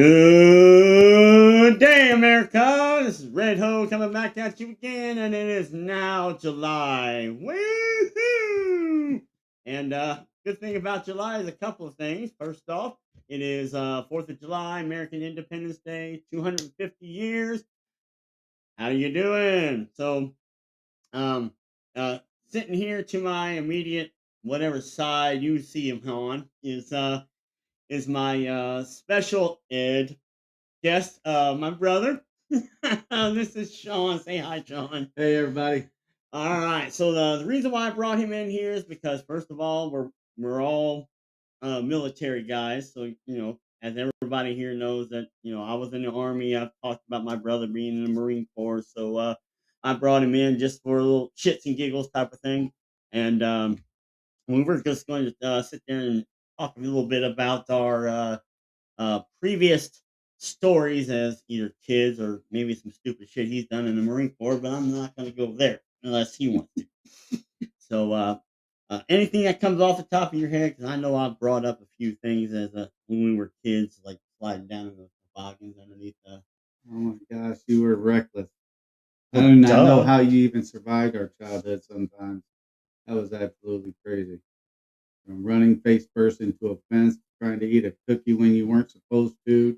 Good day, America. This is Red Ho coming back at you again, and it is now July. Woohoo! And good thing about July is a couple of things. First off, it is 4th of July, American Independence Day, 250 years. How you doing? Um, uh, sitting here to my immediate whatever side you see him on is my special ed guest, my brother. This is Sean. Say hi, Sean. Hey, everybody. All right. So the reason why I brought him in here is because first of all, we're all military guys. So as everybody here knows that I was in the army. I've talked about my brother being in the Marine Corps. So I brought him in just for a little shits and giggles type of thing. And we were just going to sit there and talk a little bit about our previous stories as either kids or maybe some stupid shit he's done in the Marine Corps, but I'm not going to go there unless he wants to. So, anything that comes off the top of your head, because I know I've brought up a few things as when we were kids, like sliding down in the toboggans underneath the. Oh my gosh, you were reckless. I Well, do not know duh. how you even survived our childhood sometimes. That was absolutely crazy. From running face first into a fence, trying to eat a cookie when you weren't supposed to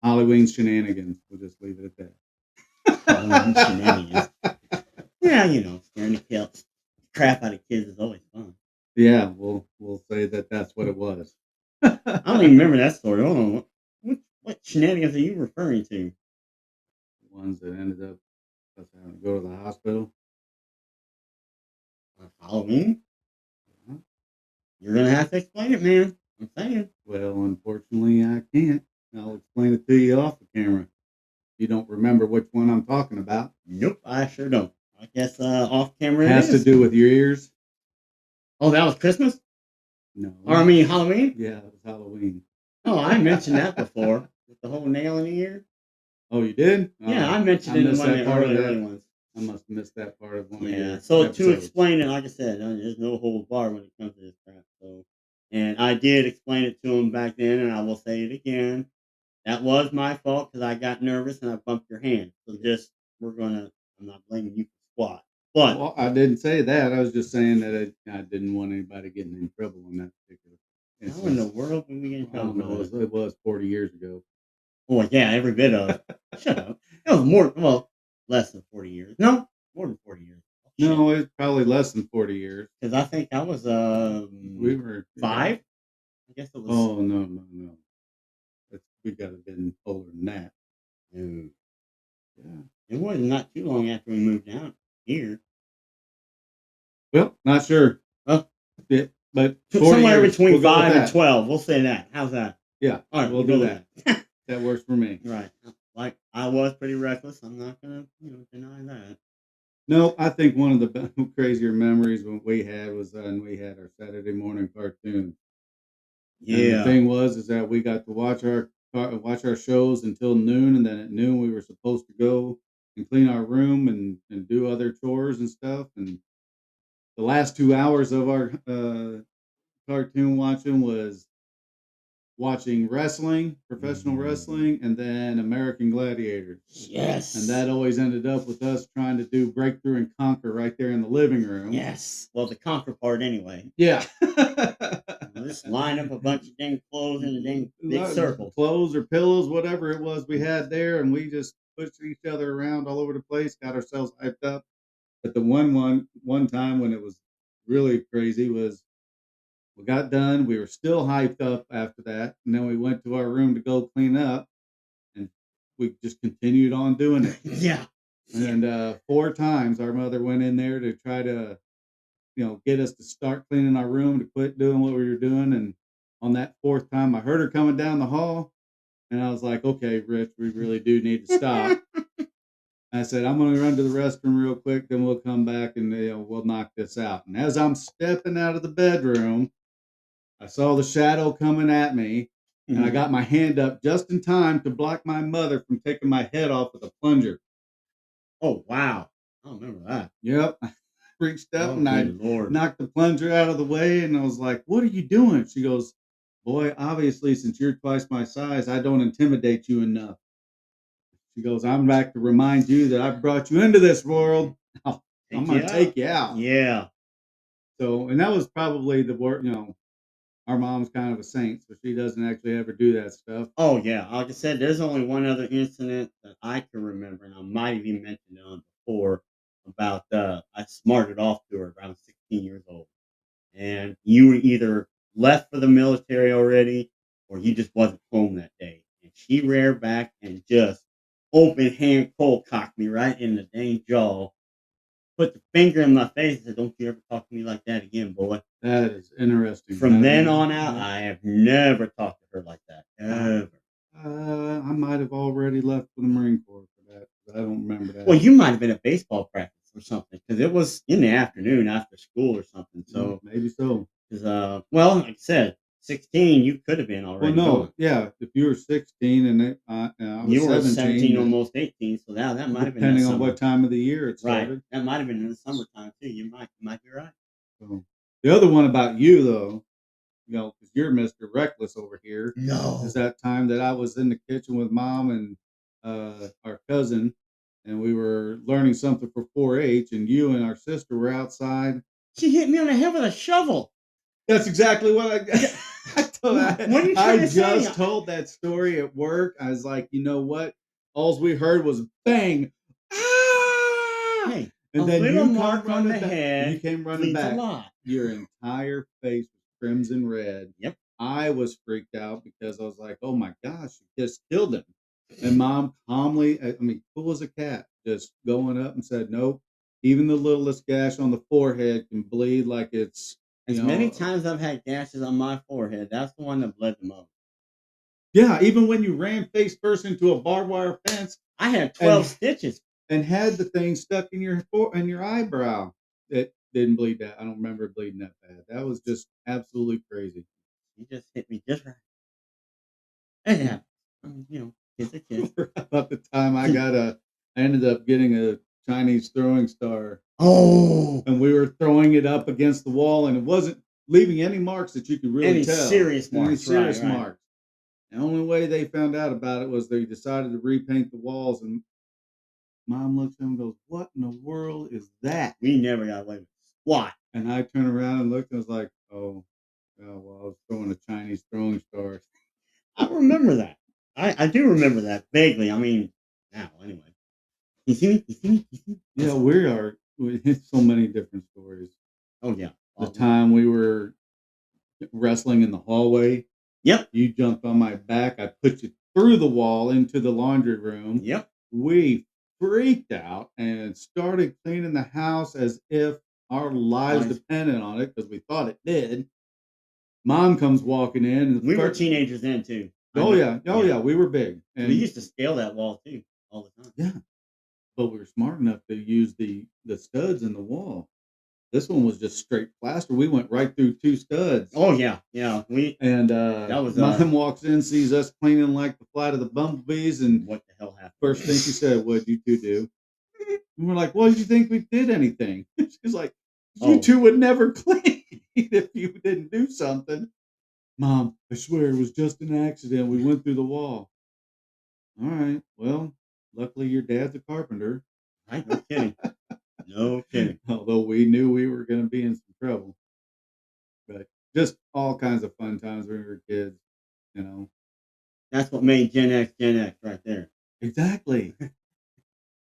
Halloween shenanigans. We'll just leave it at Halloween shenanigans. that. Yeah, scaring the crap out of kids is always fun. Yeah, we'll say that that's what it was. I don't even remember that story. Hold on. What shenanigans are you referring to? The ones that ended up us having to go to the hospital. Halloween? Uh-huh. You're gonna have to explain it, man. I'm saying. Well, unfortunately, I can't. I'll explain it to you off the camera. You don't remember which one I'm talking about. Nope, I sure don't. I guess off camera it Has to is. do with your ears. Oh, that was Christmas? No. Or I mean Halloween? Yeah, it was Halloween. Oh, I mentioned that before. With the whole nail in the ear. Oh, you did? Yeah, Oh, I mentioned I it in missed one of that the part of early that. ones. I must have missed that part of one of Yeah. your So to episodes. explain it, like I said, there's no hold bar when it comes to this crap. So, and I did explain it to him back then, and I will say it again. That was my fault because I got nervous and I bumped your hand. So I'm not blaming you for squat. But Well, I didn't say that. I was just saying that I didn't want anybody getting in trouble in that particular how in the instance. world did we get in I trouble don't for know. that? It was 40 years ago. Well, yeah, every bit of. Shut up. That was more, well, less than 40 years. No, more than 40 years. Oh, shit. No, it's probably less than 40 years. Because I think I was We were, yeah. 5. I guess it was. Oh, no. We got to have been older than that. No, Yeah. it was not too long after we moved down here. Well, not sure. Well, Yeah, but 40 somewhere years. between We'll go with 5 and that. 12. We'll say that. How's that? Yeah, All right, we'll we'll do go that. with that. That works for me. Right. Like I was pretty reckless. I'm not gonna, deny that. No, I think one of the crazier memories when we had was when we had our Saturday morning cartoon. And the Yeah. thing was is that we got to watch our shows until noon, and then at noon we were supposed to go and clean our room and do other chores and stuff. And the last 2 hours of our cartoon watching was watching wrestling, professional wrestling, and then American Gladiators. Yes. And that always ended up with us trying to do Breakthrough and Conquer right there in the living room. Yes. Well, the conquer part anyway. Yeah. Just line up a bunch of dang clothes in a dang big circle. Clothes or pillows, whatever it was we had there, and we just pushed each other around all over the place, got ourselves hyped up. But the one time when it was really crazy was we got done, we were still hyped up after that, and then we went to our room to go clean up, and we just continued on doing it. Yeah. And 4 times our mother went in there to try to, get us to start cleaning our room, to quit doing what we were doing. And on that fourth time, I heard her coming down the hall, and I was like, "Okay, Rich, we really do need to stop." I said, "I'm going to run to the restroom real quick, then we'll come back and we'll knock this out." And as I'm stepping out of the bedroom, I saw the shadow coming at me, and I got my hand up just in time to block my mother from taking my head off with a plunger. Oh wow! I don't remember that. Yep. I reached up and I Lord. knocked the plunger out of the way, and I was like, "What are you doing?" She goes, boy, obviously, since you're twice my size, I don't intimidate you enough. She goes, I'm back to remind you that I brought you into this world. I'm Take going you to out. take you out. Yeah. So, and that was probably the word, our mom's kind of a saint, so she doesn't actually ever do that stuff. Oh, yeah. Like I said, there's only one other incident that I can remember, and I might have even mentioned it on before about I smarted off to her around 16 years old. And you were either left for the military already or you just wasn't home that day. And she reared back and just open hand cold cocked me right in the dang jaw, put the finger in my face and said, "Don't you ever talk to me like that again, boy." That is interesting. From then on out, I have never talked to her like that. Uh, Ever. I might have already left for the Marine Corps for that, but I don't remember Well, that. you might have been at baseball practice or something because it was in the afternoon after school or something. So, Maybe so. 'cause, well, like I said, 16, you could have been Well, already no, gone. yeah. If you were 16 and I was You were 17, 17, almost 18, so now that might have been that depending on what summer. time of the year it Right. started. That might have been in the summertime too. You might be right. So, the other one about you, though, because you're Mr. Reckless over here, is No. that time that I was in the kitchen with mom and our cousin, and we were learning something for 4-H, and you and our sister were outside. She hit me on the head with a shovel. That's exactly what Yeah. What are you I trying to say? just told that story at work. I was like, you know what? All we heard was bang, ah! Hey, a And then little you come mark on the running back. You head came running means a back. lot. Your entire face was crimson red. Yep. I was freaked out because I was like, oh my gosh, you just killed him. And mom calmly, I mean, cool as a cat, just going up and said, nope. Even the littlest gash on the forehead can bleed like it's, As many times I've had gashes on my forehead, that's the one that bled the most. yeah, even when you ran face first into a barbed wire fence I had 12 and stitches. had the thing stuck in your eyebrow, it didn't bleed that. I don't remember it bleeding that bad. That was just absolutely crazy. You just hit me just right. It happens. Kids are kids. About the time I ended up getting a Chinese throwing star, Oh, and we were throwing it up against the wall, and it wasn't leaving any marks that you could really any tell. serious Any marks, right? serious Right. marks. The only way they found out about it was they decided to repaint the walls, and mom looks at him and goes, "What in the world is that?" We never got away with squat. And I turned around and looked and was like, "Oh, well, I was throwing a Chinese throwing star." I remember that. I do remember that vaguely. I mean, now anyway. You see me? You see me? You see me? Yeah, we are. We hit so many different stories. Oh yeah. The time we were wrestling in the hallway, Yep. you jumped on my back. I put you through the wall into the laundry room. Yep. We freaked out and started cleaning the house as if our lives depended on it because we thought it did. Mom comes walking in. And we were teenagers then too. Oh yeah, we were big. And we used to scale that wall too all the time. Yeah, but we were smart enough to use the studs in the wall. This one was just straight plaster. We went right through 2 studs. Oh yeah, yeah. That was mom walks in, sees us cleaning like the flight of the bumblebees, and what the hell happened? First thing she said, "What'd you two do?" And we're like, "Well, did you think we did anything?" She's like, "You two would never clean if you didn't do something." Mom, I swear it was just an accident. We went through the wall. All right. Well, luckily your dad's a carpenter. Right? No kidding. No kidding. Although we knew we were going to be in some trouble. But just all kinds of fun times when we were kids, you know. That's what made Gen X right there. Exactly.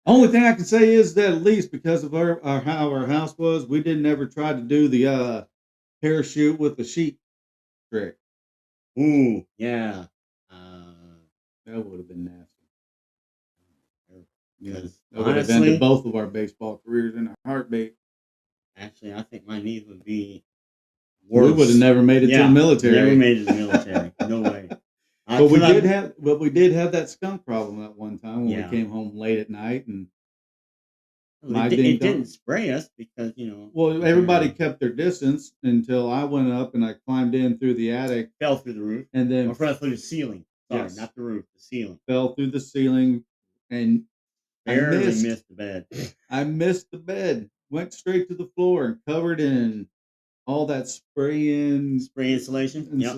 Only thing I can say is that at least because of how our house was, we didn't ever try to do the parachute with the sheet trick. Ooh, yeah. That would have been nasty. Yes. That would have ended both of our baseball careers in a heartbeat. Actually, I think my knees would be worse. We would have never made it to the military. Never made it to the military. No way. But we did have that skunk problem at one time when we came home late at night and it didn't spray us because Well, everybody kept their distance until I went up and I climbed in through the attic, fell through the roof, and then fell through the ceiling. Sorry, not the roof, the ceiling. Fell through the ceiling, and barely missed the bed. I missed the bed. Went straight to the floor and covered in all that spray insulation. Yep.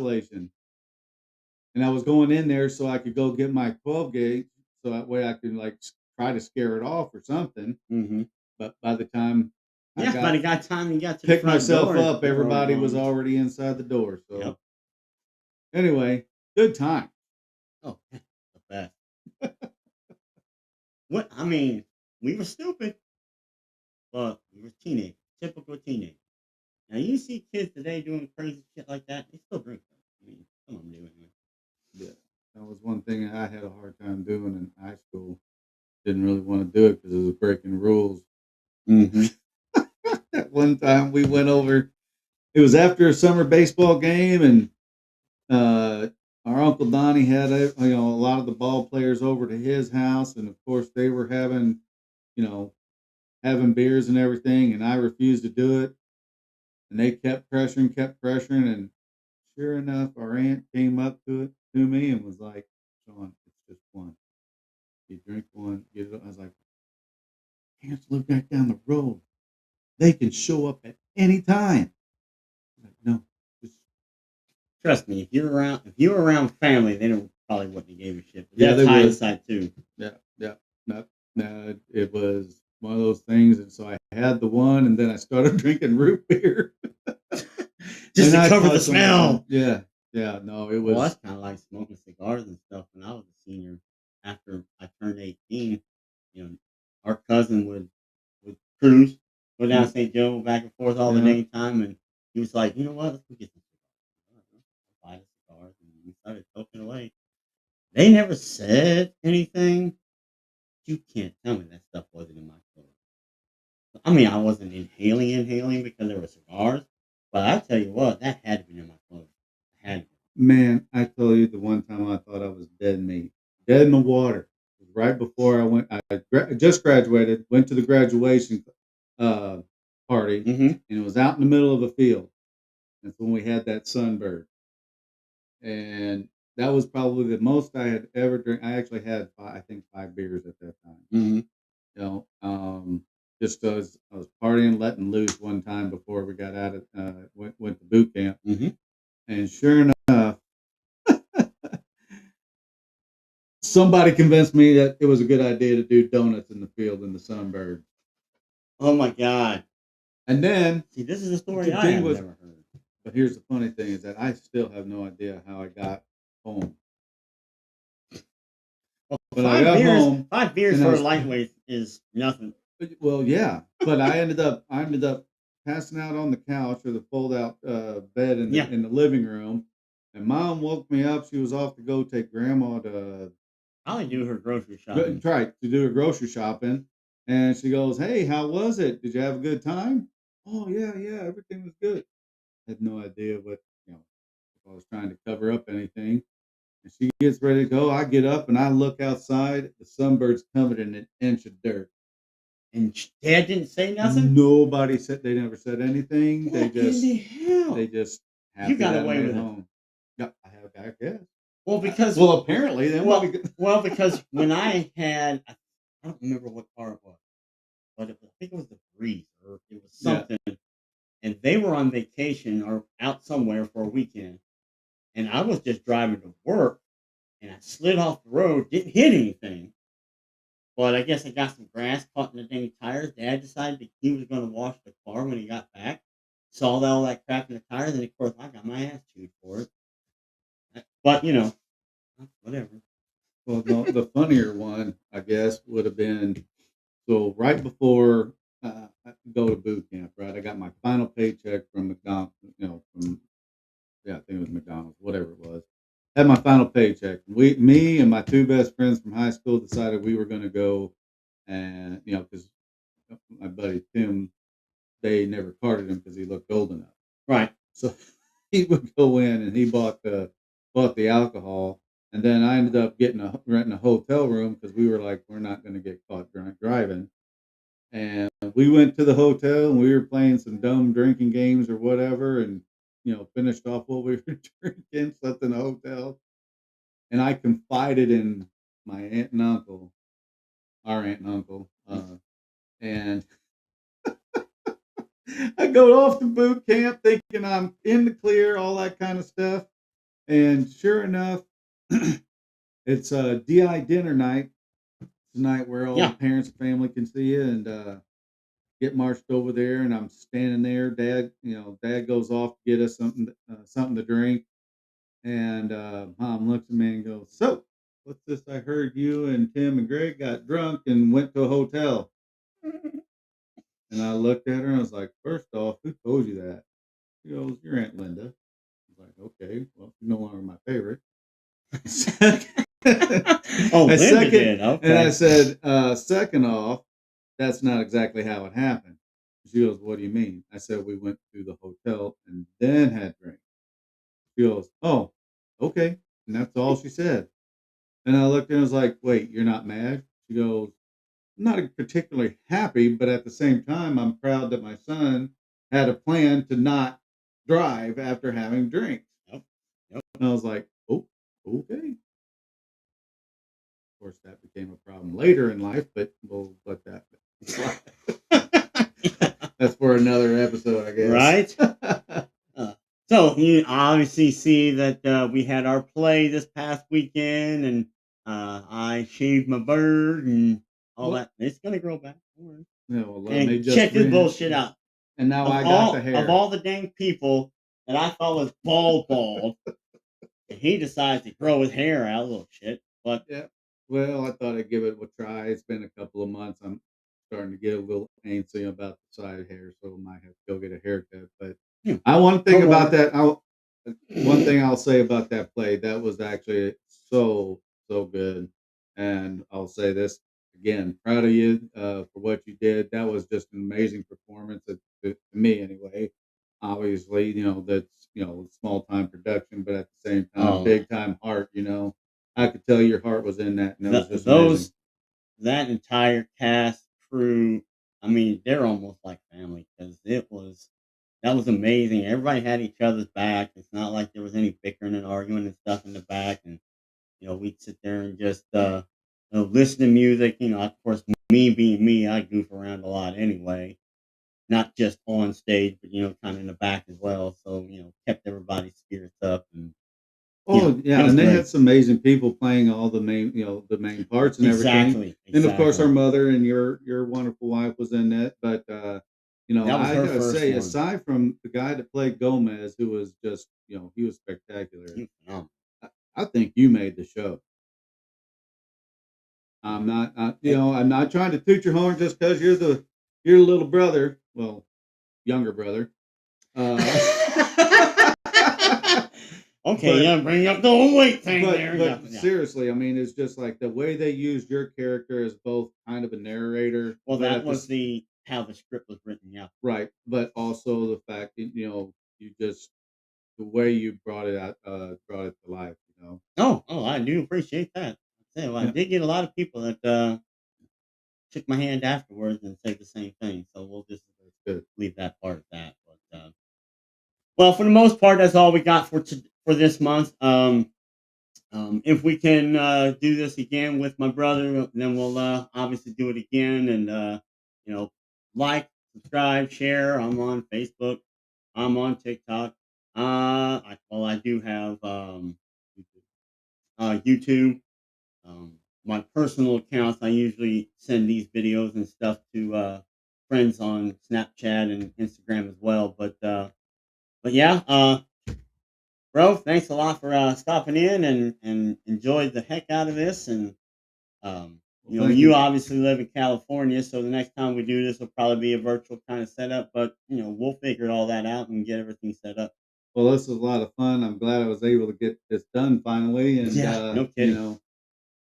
and I was going in there so I could go get my 12 gauge, so that way I could like try to scare it off or something. Mm-hmm. But by the time I Yeah, by got the time you got to the picked front myself door, up, it were everybody was gone. already inside the door. So Yep. anyway, good time. Oh, the best. What I mean, we were stupid, but we were teenagers, typical teenagers. Now you see kids today doing crazy shit like that, they still drink. I mean, some of them do anyway. Yeah, that was one thing I had a hard time doing in high school. Didn't really want to do it because it was breaking rules. Mm-hmm. At one time, we went over. It was after a summer baseball game, and our uncle Donnie had a lot of the ball players over to his house, and of course they were having you know having beers and everything, and I refused to do it, and they kept pressuring, and sure enough, our aunt came up to me and was like, "Sean, it's just one. You drink one, get it." I was like, "Parents live back down the road. They can show up at any time." Like, no, just Trust me, if you were around family, they don't probably wouldn't have gave a shit. But yeah, that's they would. hindsight too. Yeah, yeah. No, no, it was one of those things, and so I had the one, and then I started drinking root beer, Just and to I cover the caught some of them. smell. Yeah, yeah. No, it Well, that's was. kind of like smoking cigars and stuff. When I was a senior, after I turned 18, you know, our cousin would cruise, go down Mm, St. Joe, back and forth all the yeah, dang time, and he was like, you know what, let's go get some cigars. Buy the cigars, and we started toking away. They never said anything. You can't tell me that stuff wasn't in my clothes. I mean, I wasn't inhaling because there were cigars, but I tell you what, that had to be in my clothes. It had to be. man. I told you the one time I thought I was dead meat, dead in the water. It was right before I went. Just graduated, went to the graduation uh, party, Mm-hmm. and it was out in the middle of a field. That's when we had that sunbird. And that was probably the most I had ever drank. I actually had I think 5 beers at that time. Mm-hmm. You know, just as I was partying, letting loose one time before we got out of went to boot camp, Mm-hmm. and sure enough, somebody convinced me that it was a good idea to do donuts in the field in the sunbird. Oh my God. And then See, this is a story the I thing have was, never heard. but here's the funny thing is that I still have no idea how I got home. Well, But I got home five beers and I for a was lightweight is nothing. well, yeah, but I ended up passing out on the couch or the fold out bed in the Yeah, in the living room, and mom woke me up. She was off to go take grandma to probably do her grocery shopping. try to do her grocery shopping, and she goes, "Hey, how was it? Did you have a good time?" "Oh yeah, yeah, everything was good." Had no idea what if I was trying to cover up anything. And she gets ready to go. I get up and I look outside. The sunbird's covered in an inch of dirt. And Dad didn't say nothing? Nobody said they never said anything. They What in just the they hell? just You happy got that I away made it with it. home. Yeah, I guess. Well, because Well, apparently then because when I don't remember what car it was, but I think it was the Breeze or it was yeah. something, and they were on vacation or out somewhere for a weekend, and I was just driving to work, and I slid off the road, didn't hit anything, but I guess I got some grass caught in the dang tires. Dad decided that he was going to wash the car when he got back. Saw all that crap in the tires, and of course I got my ass chewed for it. But whatever. Well, the funnier one, I guess, would have been so right before I go to boot camp. Right, I got my final paycheck from McDonald's. From yeah, I think it was McDonald's, whatever it was. Had my final paycheck. Me and my two best friends from high school decided we were going to go, and because my buddy Tim, they never carded him because he looked old enough. Right. So he would go in and he bought the alcohol, and then I ended up renting a hotel room because we were like, we're not going to get caught drunk driving. And we went to the hotel and we were playing some dumb drinking games or whatever, and finished off what we were drinking, slept in the hotel, and I confided in my aunt and uncle, our aunt and uncle, and I go off to boot camp thinking I'm in the clear, all that kind of stuff. And sure enough, It's a DI dinner night tonight where all the Yeah. parents and family can see you and get marched over there. And I'm standing there. Dad goes off to get us something to drink. And Mom looks at me and goes, "So, what's this? I heard you and Tim and Greg got drunk and went to a hotel." And I looked at her and I was like, "First off, who told you that?" She goes, "Your Aunt Linda." I was like, "Okay, well, she's no longer my favorite." Oh, I Linda second, did. and I Okay. said, "Second off, that's not exactly how it happened." She goes, "What do you mean?" I said, "We went to the hotel and then had drinks." She goes, "Oh, okay," and that's all she said. And I looked and was like, "Wait, you're not mad?" She goes, "I'm not particularly happy, but at the same time, I'm proud that my son had a plan to not drive after having drinks." Yep. Yep. And I was like, "Oh, okay." Of course, that became a problem later in life, but we'll let that slide. That's for another episode, I guess. Right. Uh, so you obviously see that we had our play this past weekend, and I shaved my bird and all Well, that. It's gonna grow back. Don't worry. let me And just check this bullshit out. and now Of I got the hair. all the dang people that I thought was bald, and he decides to grow his hair out, little shit. But Yeah. Well, I thought I'd give it a try. It's been a couple of months. I'm starting to get a little antsy about the side hair, so I might have to go get a haircut. But hmm, I one thing don't about worry. that, one thing I'll say about that play, that was actually so good. And I'll say this again, proud of you for what you did. That was just an amazing performance to me anyway. Obviously, that's small time production, but at the same time, Oh, big time heart. I could tell your heart was in that, and that was just amazing. those that entire cast crew, I mean, they're almost like family because that was amazing. Everybody had each other's back. It's not like there was any bickering and arguing and stuff in the back. And we'd sit there and just listen to music. Of course, me being me, I goof around a lot anyway, not just on stage, but kind of in the back as well. So kept everybody's spirits up, and Oh it yeah, was and they had great. some amazing people playing all the main parts and everything. Exactly, And of course, our exactly. mother and your wonderful wife was in it. But That was I her gotta first say, one. aside from the guy that played Gomez, who was just he was spectacular. He was phenomenal. I, I think you made the show. I'm not trying to toot your horn just because you're the little brother, well, younger brother. Uh, Okay, but yeah, bring up the whole weight thing there. Yeah, but yeah. seriously, I mean, it's just like the way they used your character as both kind of a narrator, Well, but that at was this the how the script was written. Yeah. right, but also the fact that you just the way you brought it to life. Oh, I do appreciate that. Well, I Yeah, did get a lot of people that shook my hand afterwards and said the same thing. So we'll just that's good. leave that part at that. But well, for the most part, that's all we got for this month. If we can do this again with my brother, then we'll obviously do it again. And you know, like, subscribe, share. I'm on Facebook. I'm on TikTok. I do have YouTube. My personal accounts, I usually send these videos and stuff to friends on Snapchat and Instagram as well. But yeah, bro, thanks a lot for stopping in and enjoyed the heck out of this. And Well, thank you you. obviously live in California, so the next time we do this will probably be a virtual kind of setup. But we'll figure all that out and get everything set up. Well, this was a lot of fun. I'm glad I was able to get this done finally, and Yeah, no kidding.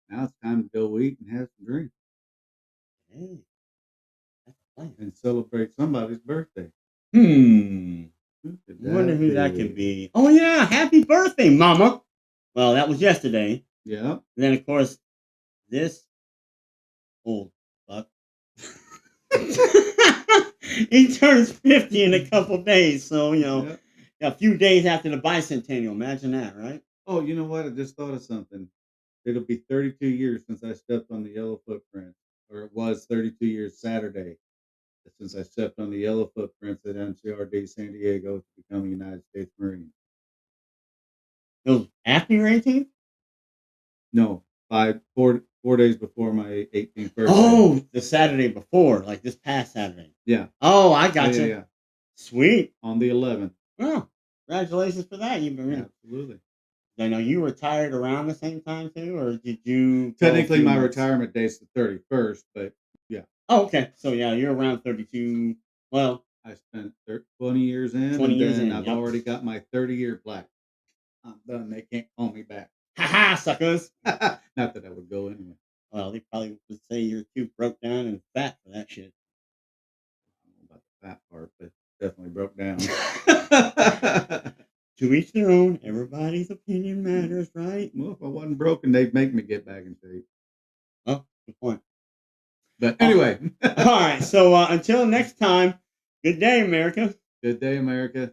now it's time to go eat and have some drinks Hey, that's the plan. and celebrate somebody's birthday. Hmm. Who could Wonder that who that could be? be. Oh yeah, happy birthday, Mama. Well, that was yesterday. Yeah. And then of course this old fuck. He turns 50 in a couple days, so Yeah. a few days after the bicentennial. Imagine that, right? Oh, you know what? I just thought of something. It'll be 32 years since I stepped on the yellow footprint, or it was 32 years Saturday since I stepped on the yellow footprints at MCRD San Diego to become a United States Marine. It was after your 18th? No, 4 days before my 18th birthday. Oh, the Saturday before, like this past Saturday. Yeah. Oh, I Yeah, gotcha. yeah, yeah. Sweet. On the 11th. Well, congratulations for that. You've been. Absolutely. I know you retired around the same time too, or did you? Go a Technically, few my months? retirement date's the 31st, but yeah, Oh, okay. So yeah, you're around 32. Well, I spent 20 years in, 20 and years then in. I've Yep. already got my 30-year plaque. I'm done. They can't call me back. Haha, suckers. Not that I would go anyway. Well, they probably would say you're too broke down and fat for that shit. I don't know about the fat part, but definitely broke down. To each their own. Everybody's opinion matters, right? Well, if I wasn't broken, they'd make me get back in shape. Oh, good point. But Oh, anyway, all right. So until next time, good day, America. good day, America.